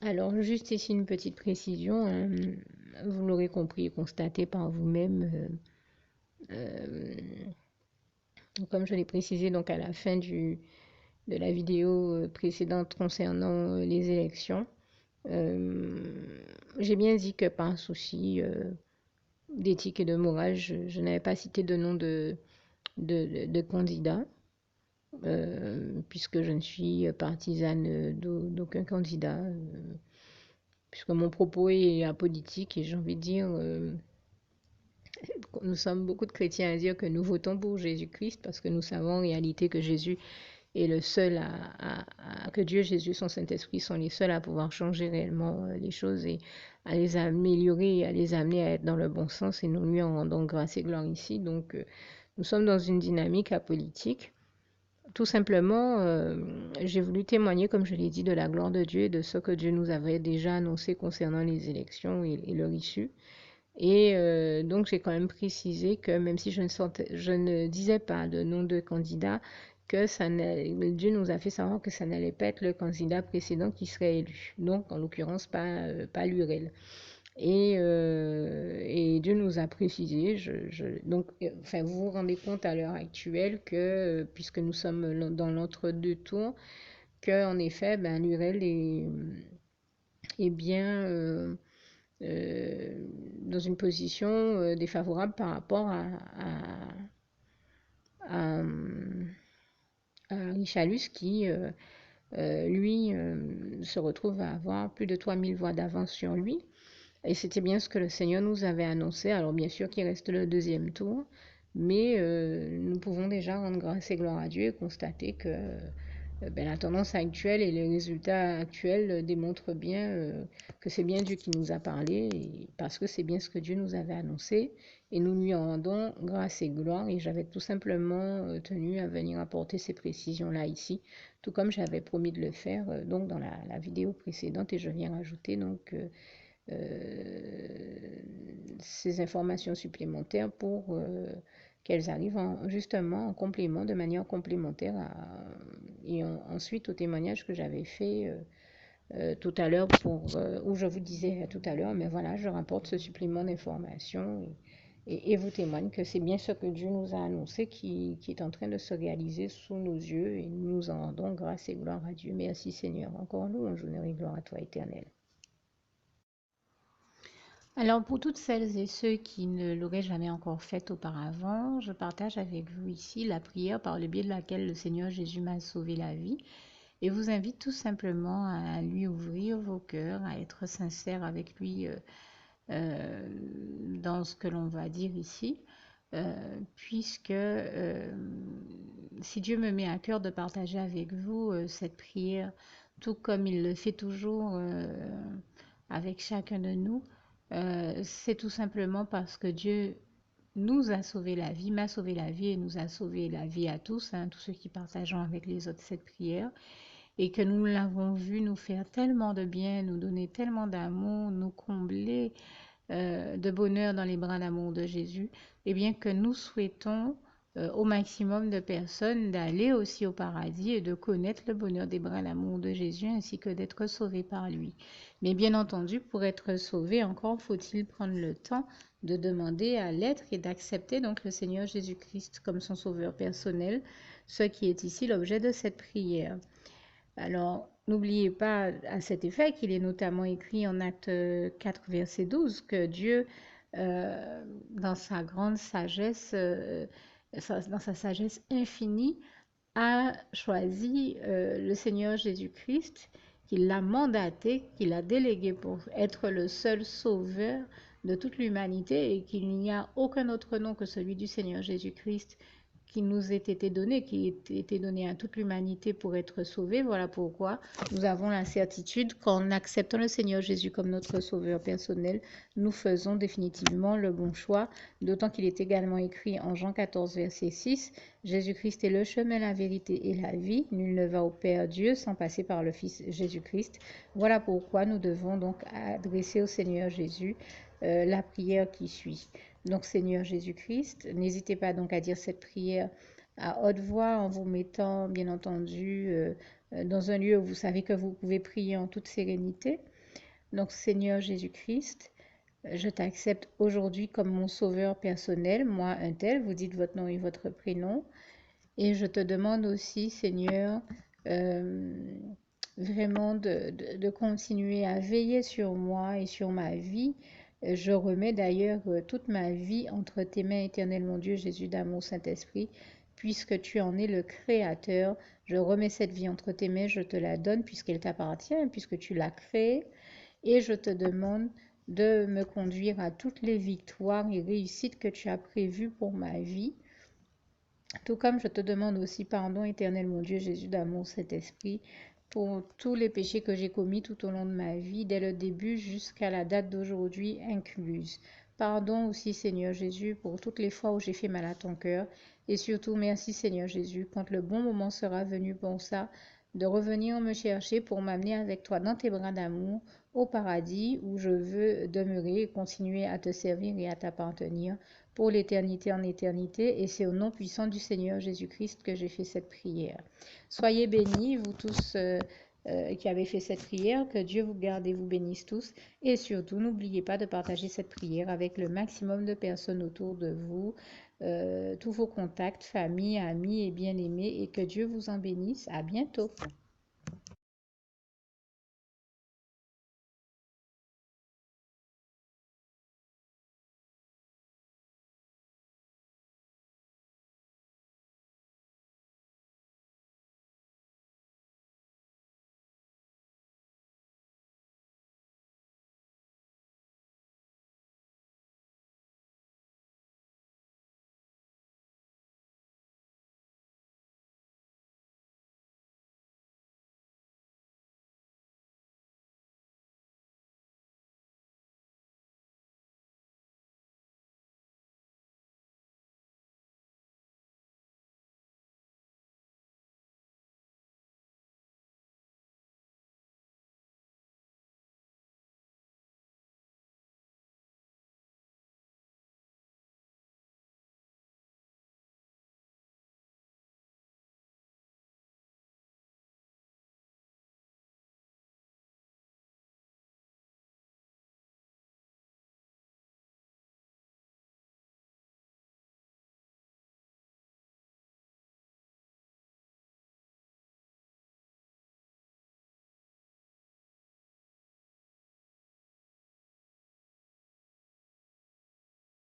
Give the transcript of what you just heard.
Alors, juste ici une petite précision, hein, vous l'aurez compris et constaté par vous-même. Comme je l'ai précisé donc à la fin de la vidéo précédente concernant les élections, j'ai bien dit que par souci d'éthique et de morale, je n'avais pas cité de nom de candidat, puisque je ne suis partisane d'aucun candidat, puisque mon propos est apolitique et j'ai envie de dire, nous sommes beaucoup de chrétiens à dire que nous votons pour Jésus-Christ parce que nous savons en réalité que Jésus est le seul que Dieu, Jésus, son Saint-Esprit sont les seuls à pouvoir changer réellement les choses et à les améliorer, à les amener à être dans le bon sens et nous lui en rendons grâce et gloire ici. Donc, nous sommes dans une dynamique apolitique. Tout simplement, j'ai voulu témoigner, comme je l'ai dit, de la gloire de Dieu et de ce que Dieu nous avait déjà annoncé concernant les élections et leur issue. Et donc, j'ai quand même précisé que même si je ne disais pas de nom de candidat, que Dieu nous a fait savoir que ça n'allait pas être le candidat précédent qui serait élu. Donc, en l'occurrence, pas l'URL. Et Dieu nous a précisé, donc, enfin, vous vous rendez compte à l'heure actuelle que, puisque nous sommes dans l'entre-deux tours, que en effet, ben, l'URL est bien dans une position défavorable par rapport à, à Richalus qui, lui, se retrouve à avoir plus de 3000 voix d'avance sur lui. Et c'était bien ce que le Seigneur nous avait annoncé. Alors bien sûr qu'il reste le deuxième tour, mais nous pouvons déjà rendre grâce et gloire à Dieu et constater que ben, la tendance actuelle et les résultats actuels démontrent bien que c'est bien Dieu qui nous a parlé, parce que c'est bien ce que Dieu nous avait annoncé, et nous lui en rendons grâce et gloire. Et j'avais tout simplement tenu à venir apporter ces précisions-là ici, tout comme j'avais promis de le faire donc dans la vidéo précédente, et je viens rajouter donc ces informations supplémentaires pour qu'elles arrivent justement en complément, de manière complémentaire ensuite au témoignage que j'avais fait tout à l'heure où je vous disais tout à l'heure, mais voilà, je rapporte ce supplément d'informations et vous témoigne que c'est bien ce que Dieu nous a annoncé qui est en train de se réaliser sous nos yeux et nous nous en rendons grâce et gloire à Dieu. Merci Seigneur. Encore louange, honneur et gloire à toi éternel. Alors pour toutes celles et ceux qui ne l'auraient jamais encore fait auparavant, je partage avec vous ici la prière par le biais de laquelle le Seigneur Jésus m'a sauvé la vie et vous invite tout simplement à lui ouvrir vos cœurs, à être sincère avec lui dans ce que l'on va dire ici, puisque si Dieu me met à cœur de partager avec vous cette prière, tout comme il le fait toujours avec chacun de nous, c'est tout simplement parce que Dieu nous a sauvé la vie, m'a sauvé la vie et nous a sauvé la vie à tous, hein, tous ceux qui partageons avec les autres cette prière, et que nous l'avons vu nous faire tellement de bien, nous donner tellement d'amour, nous combler de bonheur dans les bras d'amour de Jésus, et bien que nous souhaitons au maximum de personnes d'aller aussi au paradis et de connaître le bonheur des bras d'amour de Jésus ainsi que d'être sauvés par lui. Mais bien entendu, pour être sauvé, encore faut-il prendre le temps de demander à l'être et d'accepter donc le Seigneur Jésus-Christ comme son sauveur personnel, ce qui est ici l'objet de cette prière. Alors, n'oubliez pas à cet effet qu'il est notamment écrit en Acte 4, verset 12, que Dieu, dans sa grande sagesse, dans sa sagesse infinie, a choisi le Seigneur Jésus-Christ, qu'il l'a mandaté, qu'il a délégué pour être le seul sauveur de toute l'humanité et qu'il n'y a aucun autre nom que celui du Seigneur Jésus-Christ qui nous ait été donné, qui ait été donné à toute l'humanité pour être sauvé. Voilà pourquoi nous avons la certitude qu'en acceptant le Seigneur Jésus comme notre sauveur personnel, nous faisons définitivement le bon choix, d'autant qu'il est également écrit en Jean 14, verset 6, Jésus-Christ est le chemin, la vérité et la vie. Nul ne va au Père Dieu sans passer par le Fils Jésus-Christ. Voilà pourquoi nous devons donc adresser au Seigneur Jésus la prière qui suit. Donc Seigneur Jésus-Christ, n'hésitez pas donc à dire cette prière à haute voix en vous mettant bien entendu dans un lieu où vous savez que vous pouvez prier en toute sérénité. Donc, Seigneur Jésus-Christ, je t'accepte aujourd'hui comme mon sauveur personnel, moi, un tel, vous dites votre nom et votre prénom. Et je te demande aussi, Seigneur, euh, vraiment de continuer à veiller sur moi et sur ma vie. Je remets d'ailleurs toute ma vie entre tes mains, éternel mon Dieu, Jésus d'amour, Saint-Esprit, puisque tu en es le Créateur. Je remets cette vie entre tes mains, je te la donne puisqu'elle t'appartient, puisque tu l'as créée. Et je te demande de me conduire à toutes les victoires et réussites que tu as prévues pour ma vie. Tout comme je te demande aussi pardon, éternel mon Dieu, Jésus d'amour, cet esprit, pour tous les péchés que j'ai commis tout au long de ma vie, dès le début jusqu'à la date d'aujourd'hui incluse. Pardon aussi, Seigneur Jésus, pour toutes les fois où j'ai fait mal à ton cœur. Et surtout, merci, Seigneur Jésus, quand le bon moment sera venu pour ça, de revenir me chercher pour m'amener avec toi dans tes bras d'amour au paradis où je veux demeurer et continuer à te servir et à t'appartenir pour l'éternité en éternité, et c'est au nom puissant du Seigneur Jésus-Christ que j'ai fait cette prière. Soyez bénis, vous tous qui avez fait cette prière, que Dieu vous garde et vous bénisse tous, et surtout, n'oubliez pas de partager cette prière avec le maximum de personnes autour de vous, tous vos contacts, famille, amis et bien-aimés, et que Dieu vous en bénisse. À bientôt.